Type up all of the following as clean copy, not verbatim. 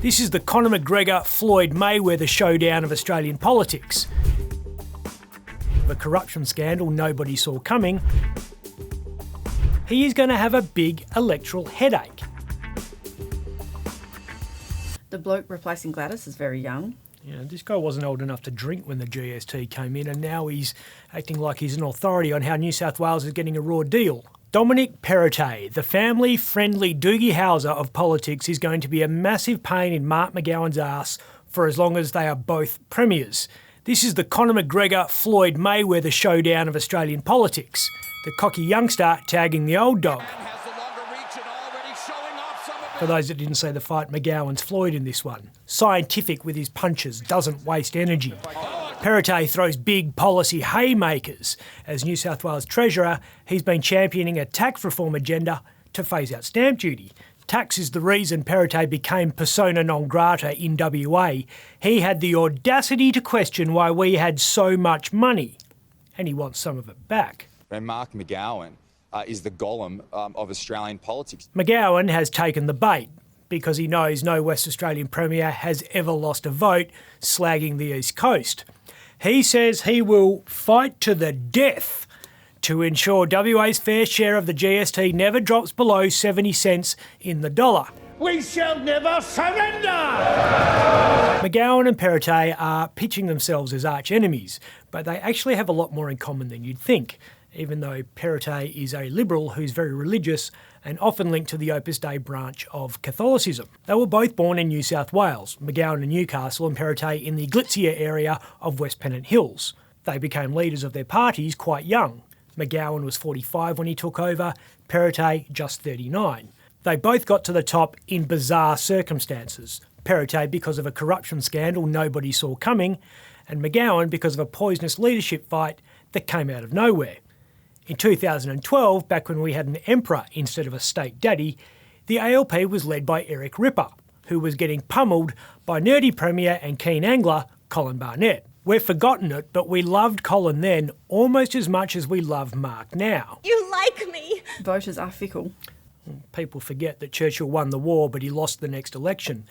This is the Conor McGregor Floyd Mayweather showdown of Australian politics. The corruption scandal nobody saw coming. He is going to have a big electoral headache. The bloke replacing Gladys is very young. Yeah, this guy wasn't old enough to drink when the GST came in, and now he's acting like he's an authority on how New South Wales is getting a raw deal. Dominic Perrottet, the family-friendly Doogie Howser of politics, is going to be a massive pain in Mark McGowan's ass for as long as they are both premiers. This is the Conor McGregor Floyd Mayweather showdown of Australian politics. The cocky youngster tagging the old dog. For those that didn't see the fight, McGowan's Floyd in this one. Scientific with his punches, doesn't waste energy. Perrottet throws big policy haymakers. As New South Wales Treasurer, he's been championing a tax reform agenda to phase out stamp duty. Tax is the reason Perrottet became persona non grata in WA. He had the audacity to question why we had so much money, and he wants some of it back. And Mark McGowan is the Gollum of Australian politics. McGowan has taken the bait because he knows no West Australian Premier has ever lost a vote slagging the East Coast. He says he will fight to the death to ensure WA's fair share of the GST never drops below 70 cents in the dollar. We shall never surrender! McGowan and Perrottet are pitching themselves as arch enemies, but they actually have a lot more in common than you'd think, even though Perrottet is a Liberal who's very religious and often linked to the Opus Dei branch of Catholicism. They were both born in New South Wales, McGowan in Newcastle and Perrottet in the glitzier area of West Pennant Hills. They became leaders of their parties quite young. McGowan was 45 when he took over, Perrottet just 39. They both got to the top in bizarre circumstances. Perrottet because of a corruption scandal nobody saw coming, and McGowan because of a poisonous leadership fight that came out of nowhere. In 2012, back when we had an emperor instead of a state daddy, the ALP was led by Eric Ripper, who was getting pummeled by nerdy Premier and keen angler Colin Barnett. We've forgotten it, but we loved Colin then almost as much as we love Mark now. You like me! Voters are fickle. People forget that Churchill won the war, but he lost the next election.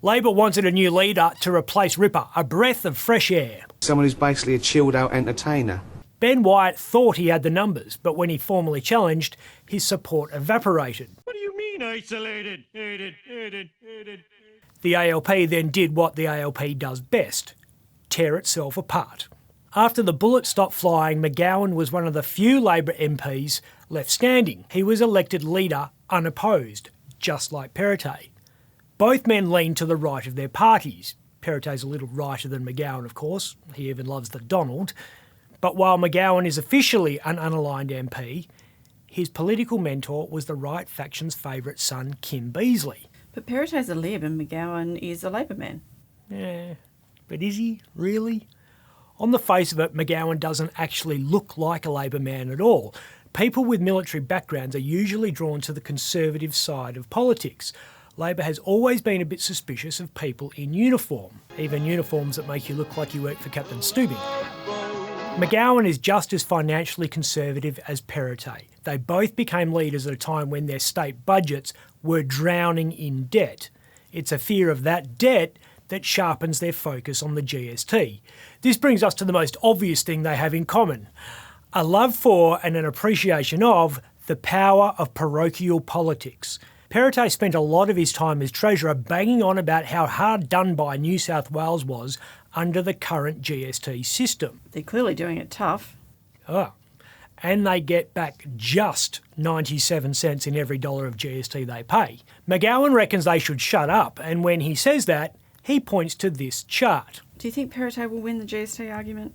Labor wanted a new leader to replace Ripper, a breath of fresh air. Someone who's basically a chilled-out entertainer. Ben Wyatt thought he had the numbers, but when he formally challenged, his support evaporated. What do you mean isolated? The ALP then did what the ALP does best, tear itself apart. After the bullets stopped flying, McGowan was one of the few Labor MPs left standing. He was elected leader unopposed, just like Perrottet. Both men leaned to the right of their parties. Perrottet's a little righter than McGowan, of course. He even loves the Donald. But while McGowan is officially an unaligned MP, his political mentor was the right faction's favourite son, Kim Beazley. But Perrottet's a Lib and McGowan is a Labor man. Yeah, but is he, really? On the face of it, McGowan doesn't actually look like a Labor man at all. People with military backgrounds are usually drawn to the conservative side of politics. Labor has always been a bit suspicious of people in uniform, even uniforms that make you look like you work for Captain Steubing. McGowan is just as financially conservative as Perrottet. They both became leaders at a time when their state budgets were drowning in debt. It's a fear of that debt that sharpens their focus on the GST. This brings us to the most obvious thing they have in common: a love for and an appreciation of the power of parochial politics. Perrottet spent a lot of his time as Treasurer banging on about how hard done by New South Wales was under the current GST system. They're clearly doing it tough. Oh, and they get back just 97 cents in every dollar of GST they pay. McGowan reckons they should shut up, and when he says that, he points to this chart. Do you think Perrottet will win the GST argument?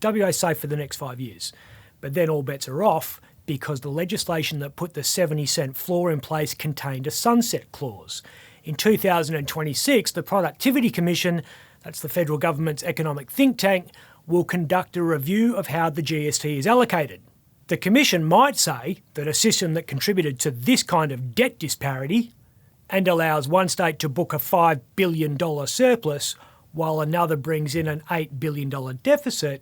WA's safe for the next 5 years, but then all bets are off because the legislation that put the 70-cent floor in place contained a sunset clause. In 2026, the Productivity Commission, that's the federal government's economic think tank, will conduct a review of how the GST is allocated. The Commission might say that a system that contributed to this kind of debt disparity and allows one state to book a $5 billion surplus while another brings in an $8 billion deficit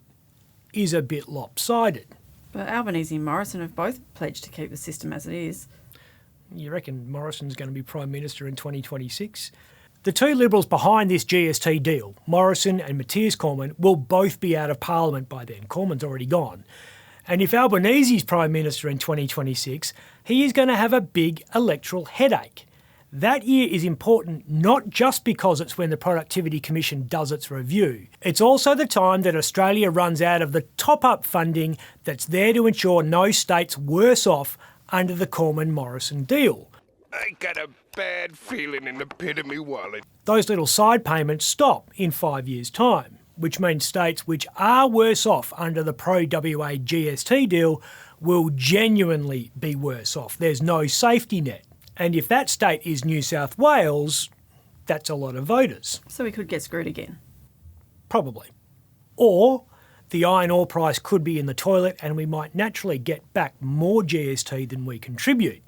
is a bit lopsided. But Albanese and Morrison have both pledged to keep the system as it is. You reckon Morrison's going to be Prime Minister in 2026? The two Liberals behind this GST deal, Morrison and Matthias Cormann, will both be out of Parliament by then. Cormann's already gone. And if Albanese's Prime Minister in 2026, he is going to have a big electoral headache. That year is important not just because it's when the Productivity Commission does its review. It's also the time that Australia runs out of the top-up funding that's there to ensure no state's worse off under the Cormann-Morrison deal. I got a bad feeling in the pit of me wallet. Those little side payments stop in 5 years' time, which means states which are worse off under the pro-WA GST deal will genuinely be worse off. There's no safety net. And if that state is New South Wales, that's a lot of voters. So we could get screwed again. Probably. Or the iron ore price could be in the toilet and we might naturally get back more GST than we contribute.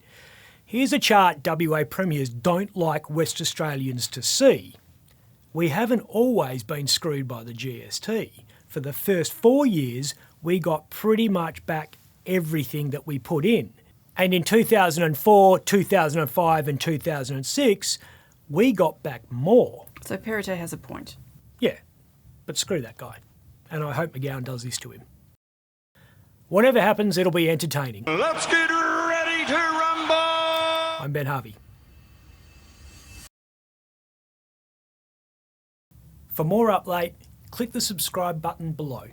Here's a chart WA premiers don't like West Australians to see. We haven't always been screwed by the GST. For the first 4 years, we got pretty much back everything that we put in. And in 2004, 2005 and 2006, we got back more. So Perrottet has a point. Yeah, but screw that guy. And I hope McGowan does this to him. Whatever happens, it'll be entertaining. Let's get ready to rumble! I'm Ben Harvey. For more Up Late, click the subscribe button below.